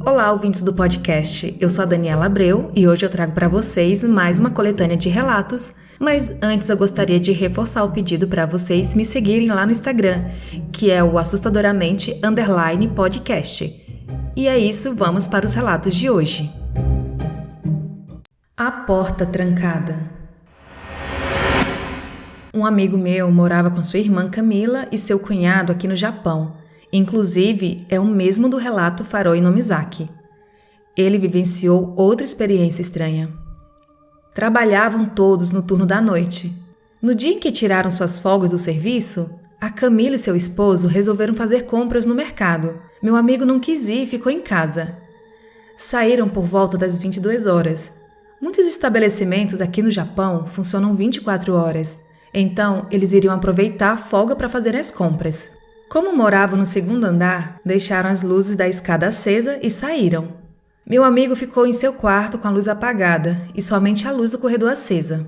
Olá, ouvintes do podcast. Eu sou a Daniela Abreu e hoje eu trago para vocês mais uma coletânea de relatos. Mas antes eu gostaria de reforçar o pedido para vocês me seguirem lá no Instagram, que é o assustadoramente_podcast. E é isso, vamos para os relatos de hoje. A porta trancada. Um amigo meu morava com sua irmã Camila e seu cunhado aqui no Japão. Inclusive, é o mesmo do relato Faroi no Mizaki. Ele vivenciou outra experiência estranha. Trabalhavam todos no turno da noite. No dia em que tiraram suas folgas do serviço, a Camila e seu esposo resolveram fazer compras no mercado. Meu amigo não quis ir e ficou em casa. Saíram por volta das 22 horas. Muitos estabelecimentos aqui no Japão funcionam 24 horas, então eles iriam aproveitar a folga para fazer as compras. Como moravam no segundo andar, deixaram as luzes da escada acesa e saíram. Meu amigo ficou em seu quarto com a luz apagada e somente a luz do corredor acesa.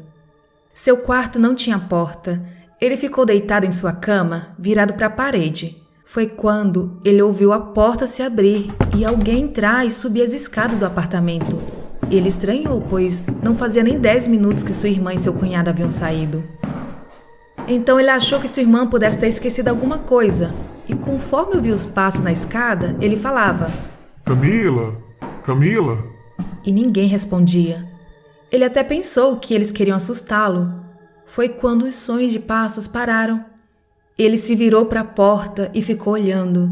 Seu quarto não tinha porta. Ele ficou deitado em sua cama, virado para a parede. Foi quando ele ouviu a porta se abrir e alguém entrar e subir as escadas do apartamento. Ele estranhou, pois não fazia nem 10 minutos que sua irmã e seu cunhado haviam saído. Então ele achou que sua irmã pudesse ter esquecido alguma coisa. E conforme ouviu os passos na escada, ele falava: Camila? Camila? E ninguém respondia. Ele até pensou que eles queriam assustá-lo. Foi quando os sons de passos pararam. Ele se virou para a porta e ficou olhando.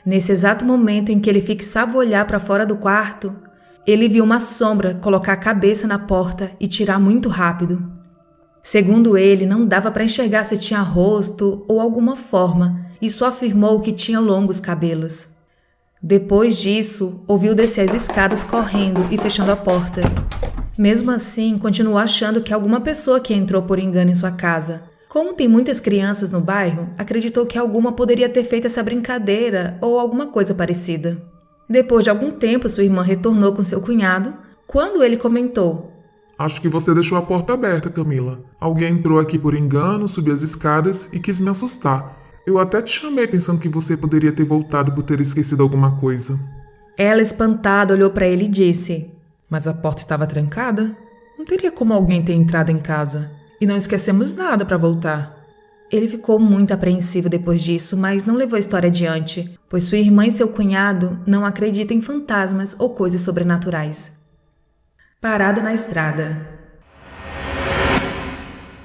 Nesse exato momento em que ele fixava o olhar para fora do quarto, ele viu uma sombra colocar a cabeça na porta e tirar muito rápido. Segundo ele, não dava para enxergar se tinha rosto ou alguma forma, e só afirmou que tinha longos cabelos. Depois disso, ouviu descer as escadas correndo e fechando a porta. Mesmo assim, continuou achando que alguma pessoa que entrou por engano em sua casa. Como tem muitas crianças no bairro, acreditou que alguma poderia ter feito essa brincadeira ou alguma coisa parecida. Depois de algum tempo, sua irmã retornou com seu cunhado, quando ele comentou: Acho que você deixou a porta aberta, Camila. Alguém entrou aqui por engano, subiu as escadas e quis me assustar. Eu até te chamei pensando que você poderia ter voltado por ter esquecido alguma coisa. Ela, espantada, olhou para ele e disse: Mas a porta estava trancada? Não teria como alguém ter entrado em casa. E não esquecemos nada para voltar. Ele ficou muito apreensivo depois disso, mas não levou a história adiante, pois sua irmã e seu cunhado não acreditam em fantasmas ou coisas sobrenaturais. Parada na estrada.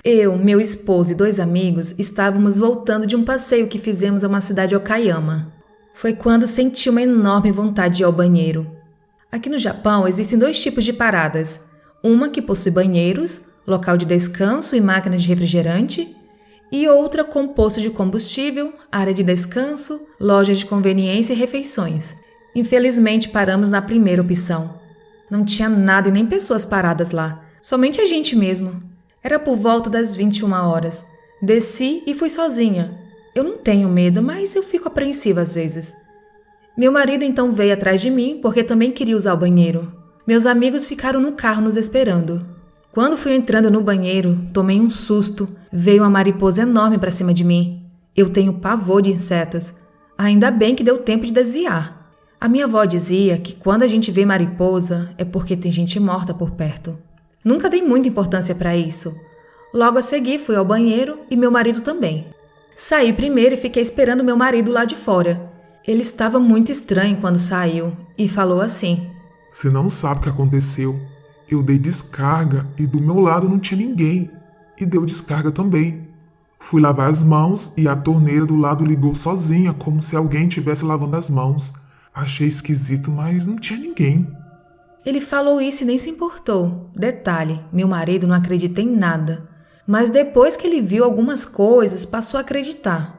Eu, meu esposo e 2 amigos estávamos voltando de um passeio que fizemos a uma cidade de Okayama. Foi quando senti uma enorme vontade de ir ao banheiro. Aqui no Japão existem 2 tipos de paradas. Uma que possui banheiros, local de descanso e máquinas de refrigerante, e outra com posto de combustível, área de descanso, lojas de conveniência e refeições. Infelizmente paramos na primeira opção. Não tinha nada e nem pessoas paradas lá, somente a gente mesmo. Era por volta das 21 horas. Desci e fui sozinha. Eu não tenho medo, mas eu fico apreensiva às vezes. Meu marido então veio atrás de mim porque também queria usar o banheiro. Meus amigos ficaram no carro nos esperando. Quando fui entrando no banheiro, tomei um susto. Veio uma mariposa enorme para cima de mim. Eu tenho pavor de insetos. Ainda bem que deu tempo de desviar. A minha avó dizia que quando a gente vê mariposa é porque tem gente morta por perto. Nunca dei muita importância para isso. Logo a seguir fui ao banheiro e meu marido também. Saí primeiro e fiquei esperando meu marido lá de fora. Ele estava muito estranho quando saiu e falou assim: Você não sabe o que aconteceu. Eu dei descarga e do meu lado não tinha ninguém. E deu descarga também. Fui lavar as mãos e a torneira do lado ligou sozinha, como se alguém estivesse lavando as mãos. Achei esquisito, mas não tinha ninguém. Ele falou isso e nem se importou. Detalhe, meu marido não acredita em nada. Mas depois que ele viu algumas coisas, passou a acreditar.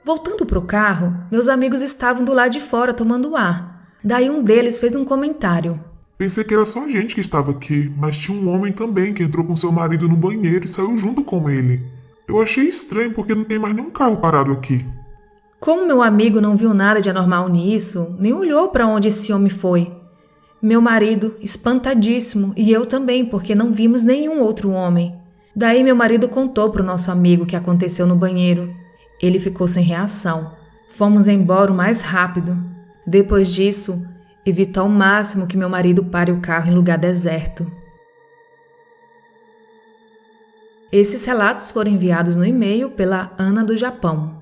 Voltando para o carro, meus amigos estavam do lado de fora tomando ar. Daí um deles fez um comentário. Pensei que era só a gente que estava aqui, mas tinha um homem também que entrou com seu marido no banheiro e saiu junto com ele. Eu achei estranho porque não tem mais nenhum carro parado aqui. Como meu amigo não viu nada de anormal nisso, nem olhou para onde esse homem foi. Meu marido, espantadíssimo, e eu também, porque não vimos nenhum outro homem. Daí meu marido contou para o nosso amigo o que aconteceu no banheiro. Ele ficou sem reação. Fomos embora o mais rápido. Depois disso, Evito ao máximo que meu marido pare o carro em lugar deserto. Esses relatos foram enviados no e-mail pela Ana do Japão.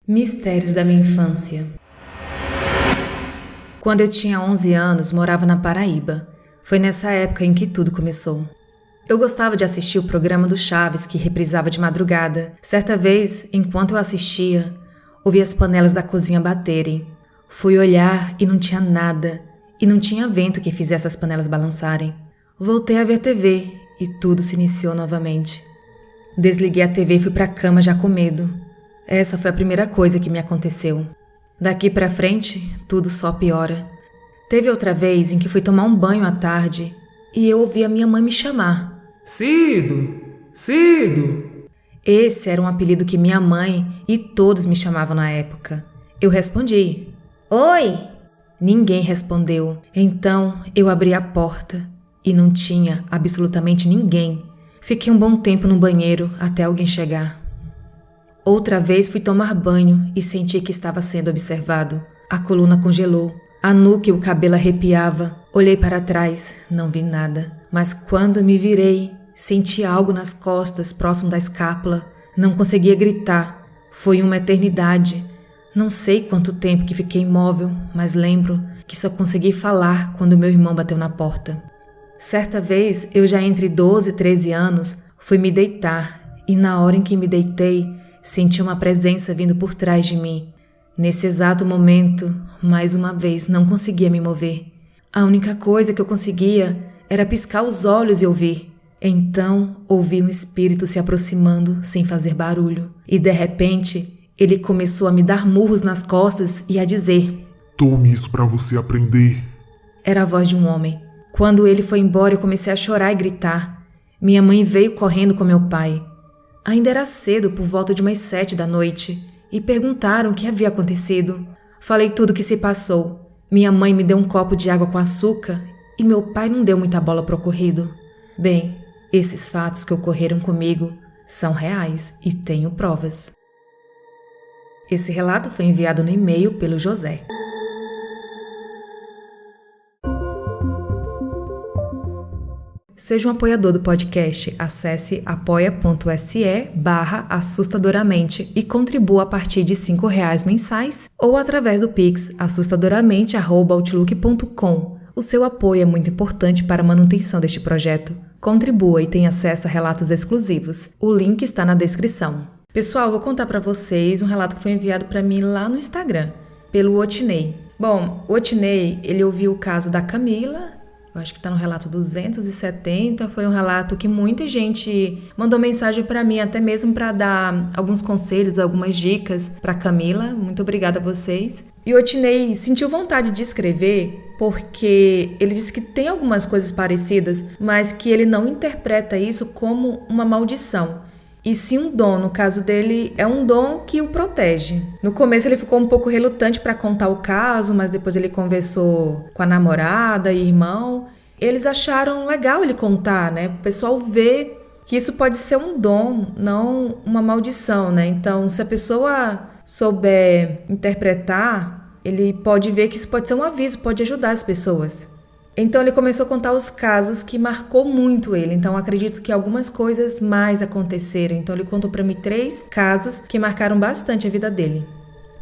Mistérios da minha infância. Quando eu tinha 11 anos, morava na Paraíba. Foi nessa época em que tudo começou. Eu gostava de assistir o programa do Chaves, que reprisava de madrugada. Certa vez, enquanto eu assistia, ouvi as panelas da cozinha baterem. Fui olhar e não tinha nada, e não tinha vento que fizesse as panelas balançarem. Voltei a ver TV e tudo se iniciou novamente. Desliguei a TV e fui pra cama já com medo. Essa foi a primeira coisa que me aconteceu. Daqui pra frente, tudo só piora. Teve outra vez em que fui tomar um banho à tarde e eu ouvi a minha mãe me chamar. Cido! Cido! Esse era um apelido que minha mãe e todos me chamavam na época. Eu respondi. Oi! Ninguém respondeu. Então eu abri a porta e não tinha absolutamente ninguém. Fiquei um bom tempo no banheiro até alguém chegar. Outra vez fui tomar banho e senti que estava sendo observado. A coluna congelou, a nuca e o cabelo arrepiava. Olhei para trás, não vi nada. Mas quando me virei, senti algo nas costas, próximo da escápula. Não conseguia gritar. Foi uma eternidade. Não sei quanto tempo que fiquei imóvel, mas lembro que só consegui falar quando meu irmão bateu na porta. Certa vez, eu já entre 12 e 13 anos, fui me deitar e na hora em que me deitei, senti uma presença vindo por trás de mim. Nesse exato momento, mais uma vez, não conseguia me mover. A única coisa que eu conseguia era piscar os olhos e ouvir. Então, ouvi um espírito se aproximando sem fazer barulho. E de repente, ele começou a me dar murros nas costas e a dizer: Tome isso pra você aprender. Era a voz de um homem. Quando ele foi embora, eu comecei a chorar e gritar. Minha mãe veio correndo com meu pai. Ainda era cedo, por volta de umas 7 da noite, e perguntaram o que havia acontecido. Falei tudo o que se passou. Minha mãe me deu um copo de água com açúcar e meu pai não deu muita bola pro ocorrido. Bem, esses fatos que ocorreram comigo são reais e tenho provas. Esse relato foi enviado no e-mail pelo José. Seja um apoiador do podcast, acesse apoia.se/assustadoramente e contribua a partir de R$5 mensais ou através do Pix assustadoramente@outlook.com. O seu apoio é muito importante para a manutenção deste projeto. Contribua e tenha acesso a relatos exclusivos. O link está na descrição. Pessoal, vou contar para vocês um relato que foi enviado para mim lá no Instagram, pelo Otinei. Bom, o Otinei, ele ouviu o caso da Camila. Eu acho que está no relato 270, foi um relato que muita gente mandou mensagem para mim, até mesmo para dar alguns conselhos, algumas dicas para Camila. Muito obrigada a vocês. E o Otinei sentiu vontade de escrever porque ele disse que tem algumas coisas parecidas, mas que ele não interpreta isso como uma maldição. E sim um dom, no caso dele, é um dom que o protege. No começo ele ficou um pouco relutante para contar o caso, mas depois ele conversou com a namorada e irmão. Eles acharam legal ele contar, né? O pessoal vê que isso pode ser um dom, não uma maldição, né? Então, se a pessoa souber interpretar, ele pode ver que isso pode ser um aviso, pode ajudar as pessoas. Então ele começou a contar os casos que marcou muito ele. Então acredito que algumas coisas mais aconteceram. Então ele contou para mim 3 casos que marcaram bastante a vida dele.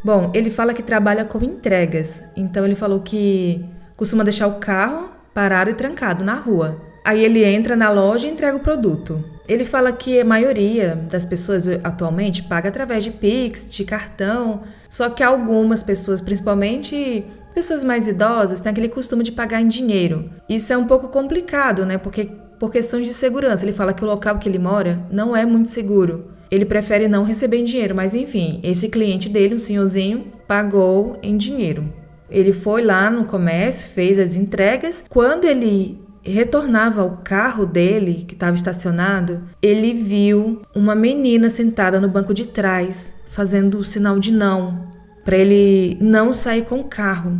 Bom, ele fala que trabalha com entregas. Então ele falou que costuma deixar o carro parado e trancado na rua. Aí ele entra na loja e entrega o produto. Ele fala que a maioria das pessoas atualmente paga através de Pix, de cartão. Só que algumas pessoas, principalmente pessoas mais idosas, têm aquele costume de pagar em dinheiro. Isso é um pouco complicado, né? Porque por questões de segurança. Ele fala que o local que ele mora não é muito seguro. Ele prefere não receber em dinheiro, mas enfim, esse cliente dele, um senhorzinho, pagou em dinheiro. Ele foi lá no comércio, fez as entregas. Quando ele retornava ao carro dele, que estava estacionado, ele viu uma menina sentada no banco de trás, fazendo o sinal de não, para ele não sair com o carro.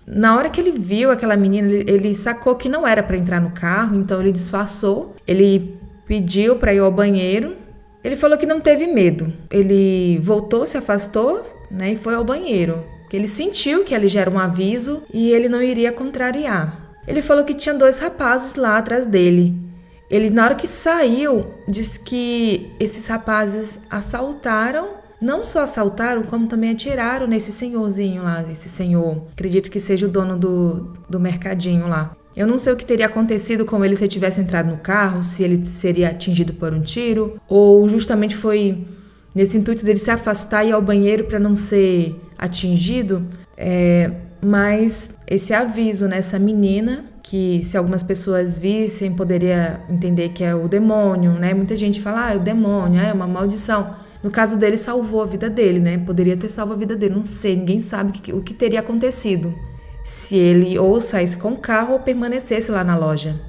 Na hora que ele viu aquela menina, ele sacou que não era para entrar no carro, então ele disfarçou. Ele pediu para ir ao banheiro. Ele falou que não teve medo. Ele voltou, se afastou, né, e foi ao banheiro. que ele sentiu que ali já era um aviso e ele não iria contrariar. Ele falou que tinha 2 rapazes lá atrás dele. Ele, na hora que saiu, disse que esses rapazes assaltaram, não só assaltaram, como também atiraram nesse senhorzinho lá, esse senhor, acredito que seja o dono do mercadinho lá. Eu não sei o que teria acontecido com ele se ele tivesse entrado no carro, se ele seria atingido por um tiro, ou justamente foi nesse intuito dele se afastar e ir ao banheiro para não ser atingido. Mas esse aviso nessa menina, que se algumas pessoas vissem, poderia entender que é o demônio, né? Muita gente fala, é o demônio, é uma maldição. No caso dele, salvou a vida dele, né? Poderia ter salvo a vida dele, não sei, ninguém sabe o que teria acontecido. Se ele ou saísse com o carro ou permanecesse lá na loja.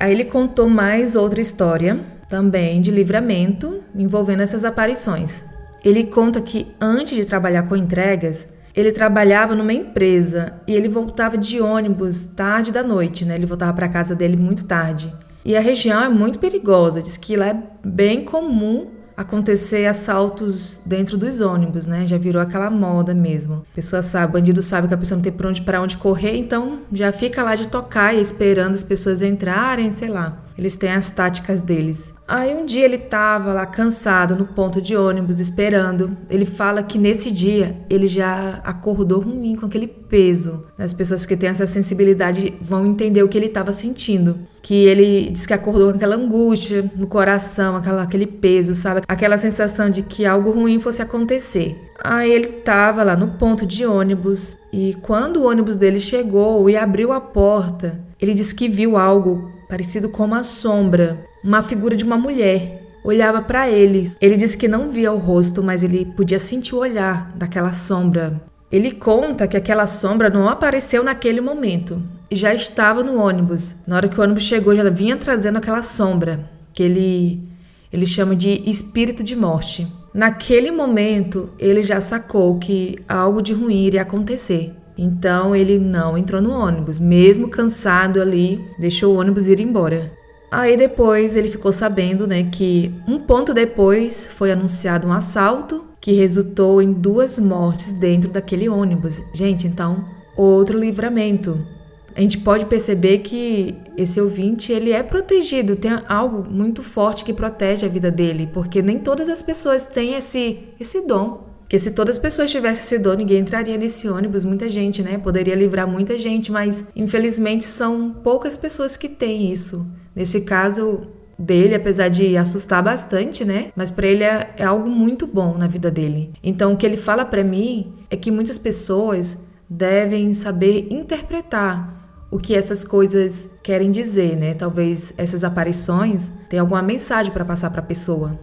Aí ele contou mais outra história, também de livramento, envolvendo essas aparições. Ele conta que antes de trabalhar com entregas, ele trabalhava numa empresa e ele voltava de ônibus tarde da noite, né? Ele voltava para casa dele muito tarde. E a região é muito perigosa, diz que lá é bem comum acontecer assaltos dentro dos ônibus, né? Já virou aquela moda mesmo. A pessoa sabe, bandido sabe que a pessoa não tem para onde correr, então já fica lá de tocaia esperando as pessoas entrarem, sei lá. Eles têm as táticas deles. Aí um dia ele tava lá cansado no ponto de ônibus esperando. Ele fala que nesse dia ele já acordou ruim com aquele peso. As pessoas que têm essa sensibilidade vão entender o que ele estava sentindo. Que ele diz que acordou com aquela angústia no coração, aquele peso, sabe? Aquela sensação de que algo ruim fosse acontecer. Aí ele tava lá no ponto de ônibus e quando o ônibus dele chegou e abriu a porta, ele disse que viu algo parecido com uma sombra, uma figura de uma mulher. Olhava para ele. Ele disse que não via o rosto, mas ele podia sentir o olhar daquela sombra. Ele conta que aquela sombra não apareceu naquele momento e já estava no ônibus. Na hora que o ônibus chegou, já vinha trazendo aquela sombra, que ele chama de espírito de morte. Naquele momento, ele já sacou que algo de ruim iria acontecer. Então, ele não entrou no ônibus, mesmo cansado ali, deixou o ônibus ir embora. Aí depois ele ficou sabendo, né, que um ponto depois foi anunciado um assalto que resultou em 2 mortes dentro daquele ônibus. Gente, então, outro livramento. A gente pode perceber que esse ouvinte, ele é protegido, tem algo muito forte que protege a vida dele, porque nem todas as pessoas têm esse dom. Porque se todas as pessoas tivessem esse dom, ninguém entraria nesse ônibus, muita gente, né? Poderia livrar muita gente, mas infelizmente são poucas pessoas que têm isso. Nesse caso dele, apesar de assustar bastante, né? Mas para ele é algo muito bom na vida dele. Então o que ele fala para mim é que muitas pessoas devem saber interpretar o que essas coisas querem dizer, né? Talvez essas aparições tenham alguma mensagem para passar para a pessoa.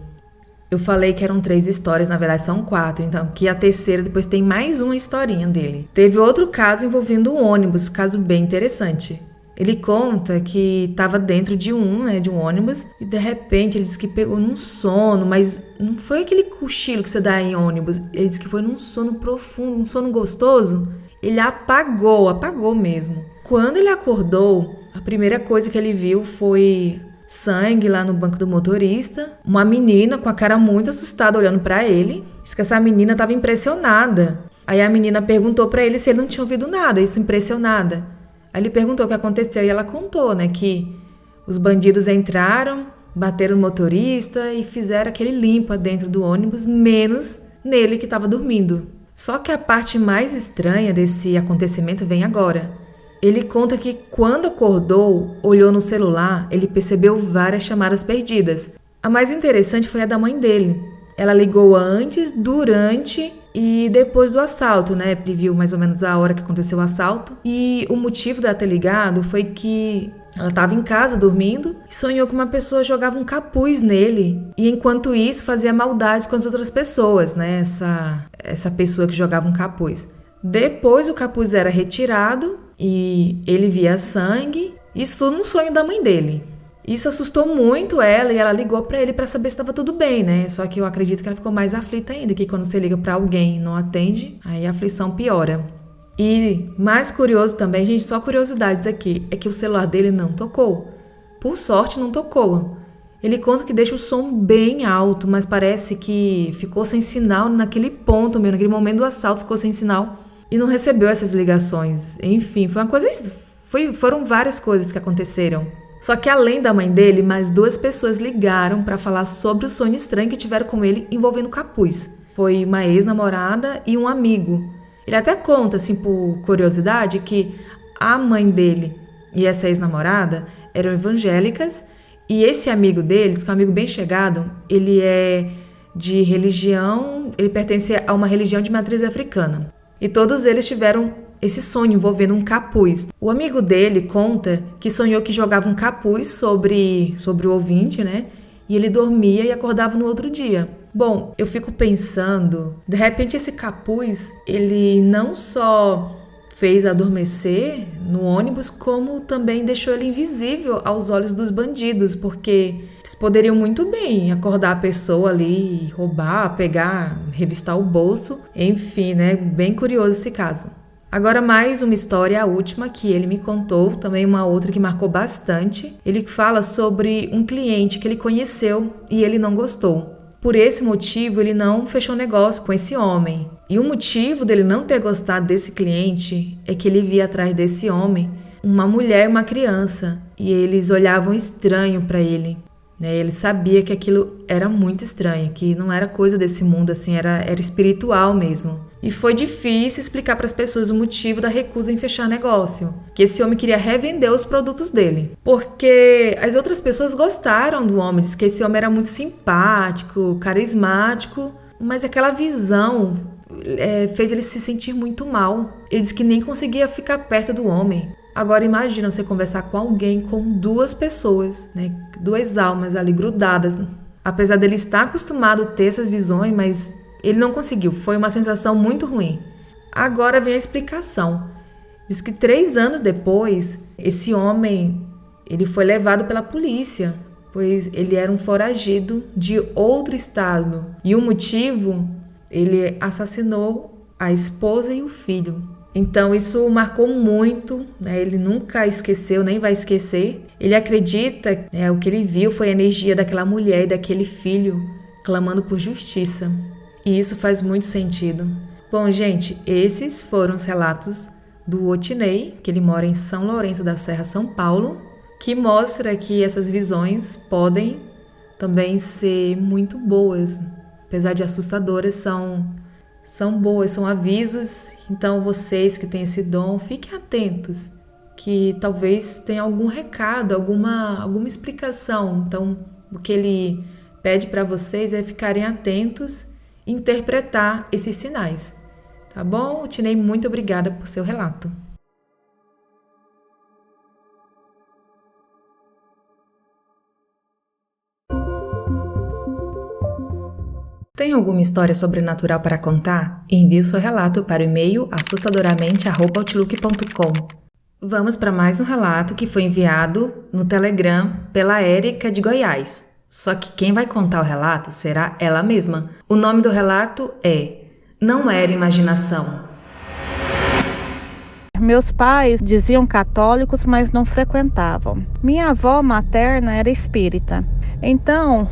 Eu falei que eram 3 histórias, na verdade são 4, então que a terceira depois tem mais uma historinha dele. Teve outro caso envolvendo um ônibus, caso bem interessante. Ele conta que estava dentro de um ônibus e de repente ele disse que pegou num sono, mas não foi aquele cochilo que você dá em ônibus, ele disse que foi num sono profundo, um sono gostoso. Ele apagou mesmo. Quando ele acordou, a primeira coisa que ele viu foi sangue lá no banco do motorista, uma menina com a cara muito assustada olhando pra ele. Diz que essa menina estava impressionada. Aí a menina perguntou pra ele se ele não tinha ouvido nada, isso impressionada. Aí ele perguntou o que aconteceu e ela contou, né, que os bandidos entraram, bateram no motorista e fizeram aquele limpa dentro do ônibus, menos nele que estava dormindo. Só que a parte mais estranha desse acontecimento vem agora. Ele conta que quando acordou, olhou no celular, ele percebeu várias chamadas perdidas. A mais interessante foi a da mãe dele. Ela ligou antes, durante e depois do assalto, né? Previu mais ou menos a hora que aconteceu o assalto. E o motivo dela ter ligado foi que ela estava em casa dormindo e sonhou que uma pessoa jogava um capuz nele. E enquanto isso fazia maldades com as outras pessoas, né? Essa pessoa que jogava um capuz. Depois o capuz era retirado e ele via sangue. Isso tudo no sonho da mãe dele. Isso assustou muito ela e ela ligou pra ele pra saber se estava tudo bem, né? Só que eu acredito que ela ficou mais aflita ainda, que quando você liga pra alguém e não atende, aí a aflição piora. E mais curioso também, gente, só curiosidades aqui, é que o celular dele não tocou. Por sorte não tocou. Ele conta que deixa o som bem alto, mas parece que ficou sem sinal naquele ponto mesmo, naquele momento do assalto ficou sem sinal. e não recebeu essas ligações. Enfim, foram várias coisas que aconteceram. Só que além da mãe dele, mais 2 pessoas ligaram para falar sobre o sonho estranho que tiveram com ele envolvendo o capuz. Foi uma ex-namorada e um amigo. Ele até conta, assim, por curiosidade, que a mãe dele e essa ex-namorada eram evangélicas e esse amigo deles, que é um amigo bem chegado, ele é de religião, ele pertence a uma religião de matriz africana. E todos eles tiveram esse sonho envolvendo um capuz. O amigo dele conta que sonhou que jogava um capuz sobre o ouvinte, né? E ele dormia e acordava no outro dia. Bom, eu fico pensando, de repente esse capuz, ele não só fez adormecer no ônibus, como também deixou ele invisível aos olhos dos bandidos, porque eles poderiam muito bem acordar a pessoa ali, roubar, pegar, revistar o bolso, enfim, né? Bem curioso esse caso. Agora mais uma história, a última, que ele me contou, também uma outra que marcou bastante. Ele fala sobre um cliente que ele conheceu e ele não gostou. Por esse motivo, ele não fechou negócio com esse homem. E o motivo dele não ter gostado desse cliente é que ele via atrás desse homem uma mulher e uma criança. E eles olhavam estranho para ele. Ele sabia que aquilo era muito estranho, que não era coisa desse mundo, assim, era espiritual mesmo. E foi difícil explicar para as pessoas o motivo da recusa em fechar negócio, que esse homem queria revender os produtos dele. Porque as outras pessoas gostaram do homem, diz que esse homem era muito simpático, carismático, mas aquela visão fez ele se sentir muito mal. Ele disse que nem conseguia ficar perto do homem. Agora imagina você conversar com alguém, com 2 pessoas, né? 2 almas ali grudadas. Apesar dele estar acostumado a ter essas visões, mas ele não conseguiu. Foi uma sensação muito ruim. Agora vem a explicação. Diz que 3 anos depois, esse homem ele foi levado pela polícia, pois ele era um foragido de outro estado. E o motivo, ele assassinou a esposa e o filho. Então isso marcou muito, né? Ele nunca esqueceu, nem vai esquecer. Ele acredita, o que ele viu foi a energia daquela mulher e daquele filho clamando por justiça. E isso faz muito sentido. Bom, gente, esses foram os relatos do Otinei, que ele mora em São Lourenço da Serra, São Paulo, que mostra que essas visões podem também ser muito boas, apesar de assustadoras, são boas, são avisos. Então vocês que têm esse dom, fiquem atentos, que talvez tenha algum recado, alguma explicação. Então o que ele pede para vocês é ficarem atentos e interpretar esses sinais. Tá bom? Tinei, muito obrigada por seu relato. Tem alguma história sobrenatural para contar? Envie o seu relato para o e-mail assustadoramente@outlook.com. Vamos para mais um relato que foi enviado no Telegram pela Érica de Goiás. Só que quem vai contar o relato será ela mesma. O nome do relato é Não Era Imaginação. Meus pais diziam católicos, mas não frequentavam. Minha avó materna era espírita. Então,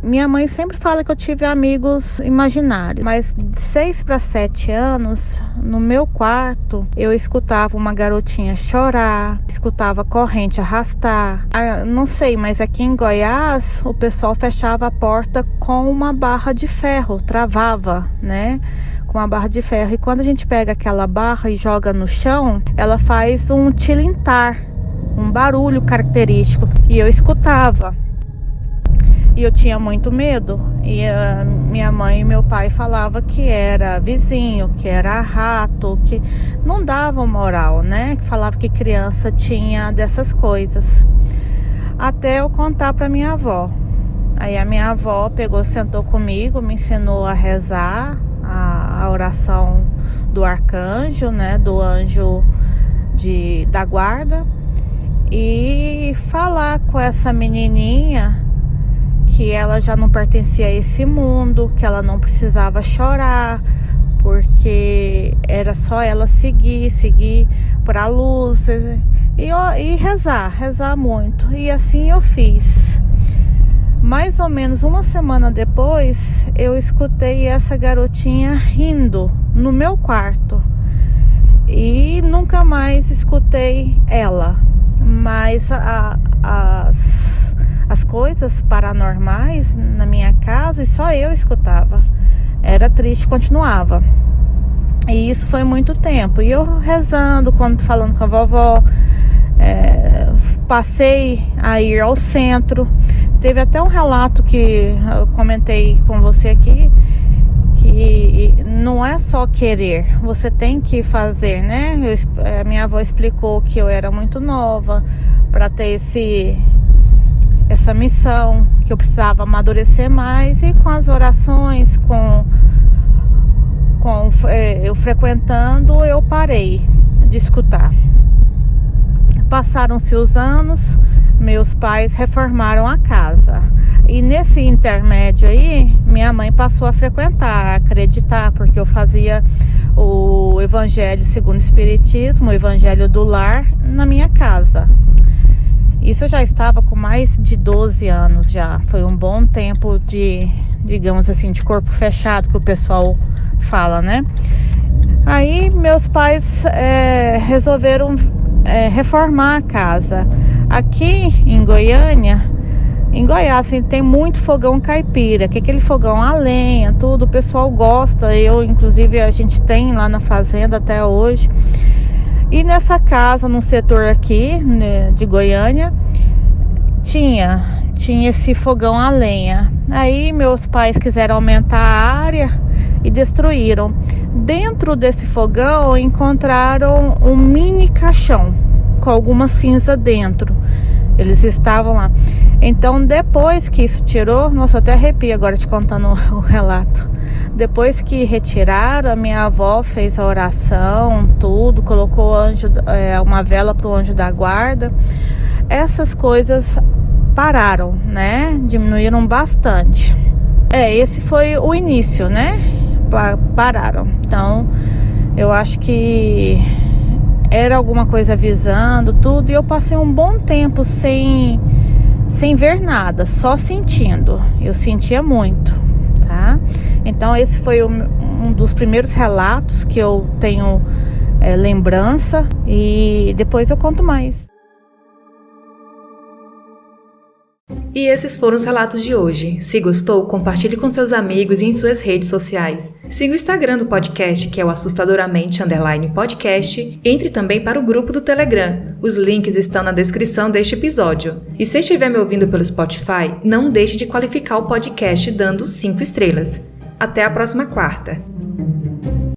minha mãe sempre fala que eu tive amigos imaginários. Mas de 6 para 7 anos, no meu quarto, eu escutava uma garotinha chorar, escutava corrente arrastar. Não sei, mas aqui em Goiás, o pessoal fechava a porta com uma barra de ferro, travava, né? Com uma barra de ferro. E quando a gente pega aquela barra e joga no chão, ela faz um tilintar, um barulho característico. E eu escutava. E eu tinha muito medo. E minha mãe e meu pai falavam que era vizinho, que era rato, que não davam moral, né? Que falava que criança tinha dessas coisas. Até eu contar para minha avó. Aí a minha avó pegou, sentou comigo, me ensinou a rezar a oração do arcanjo, né? Do anjo da guarda. E falar com essa menininha que ela já não pertencia a esse mundo, que ela não precisava chorar, porque era só ela seguir para a luz e rezar muito. E assim eu fiz. Mais ou menos uma semana depois, eu escutei essa garotinha rindo no meu quarto. mais escutei ela, mas as coisas paranormais na minha casa só eu escutava. Era triste, continuava. E isso foi muito tempo. E eu rezando, falando com a vovó, passei a ir ao centro. Teve até um relato que eu comentei com você aqui, que não é só querer, você tem que fazer, né? A minha avó explicou que eu era muito nova para ter essa missão, que eu precisava amadurecer mais, e com as orações, eu frequentando, eu parei de escutar. Passaram-se os anos, meus pais reformaram a casa. E nesse intermédio aí, minha mãe passou a frequentar, a acreditar, porque eu fazia o Evangelho segundo o Espiritismo, o Evangelho do Lar, na minha casa. Isso eu já estava com mais de 12 anos já. Foi um bom tempo de, digamos assim, de corpo fechado, que o pessoal fala, né? Aí meus pais resolveram reformar a casa. Aqui em Goiânia, em Goiás, assim, tem muito fogão caipira, que é aquele fogão a lenha, tudo, o pessoal gosta. Inclusive, a gente tem lá na fazenda até hoje. E nessa casa, no setor aqui, né, de Goiânia, tinha esse fogão a lenha. Aí meus pais quiseram aumentar a área e destruíram. Dentro desse fogão encontraram um mini caixão com alguma cinza dentro. Eles estavam lá. Então, depois que isso tirou, nossa, eu até arrepio agora te contando o relato. Depois que retiraram, a minha avó fez a oração, tudo, colocou uma vela para o anjo da guarda. Essas coisas pararam, né? Diminuíram bastante. Esse foi o início, né? Pararam. Então, eu acho que era alguma coisa avisando tudo, e eu passei um bom tempo sem ver nada, só sentindo. Eu sentia muito, tá? Então esse foi um dos primeiros relatos que eu tenho lembrança, e depois eu conto mais. E esses foram os relatos de hoje. Se gostou, compartilhe com seus amigos e em suas redes sociais. Siga o Instagram do podcast, que é o assustadoramente_podcast. Entre também para o grupo do Telegram. Os links estão na descrição deste episódio. E se estiver me ouvindo pelo Spotify, não deixe de qualificar o podcast dando 5 estrelas. Até a próxima quarta!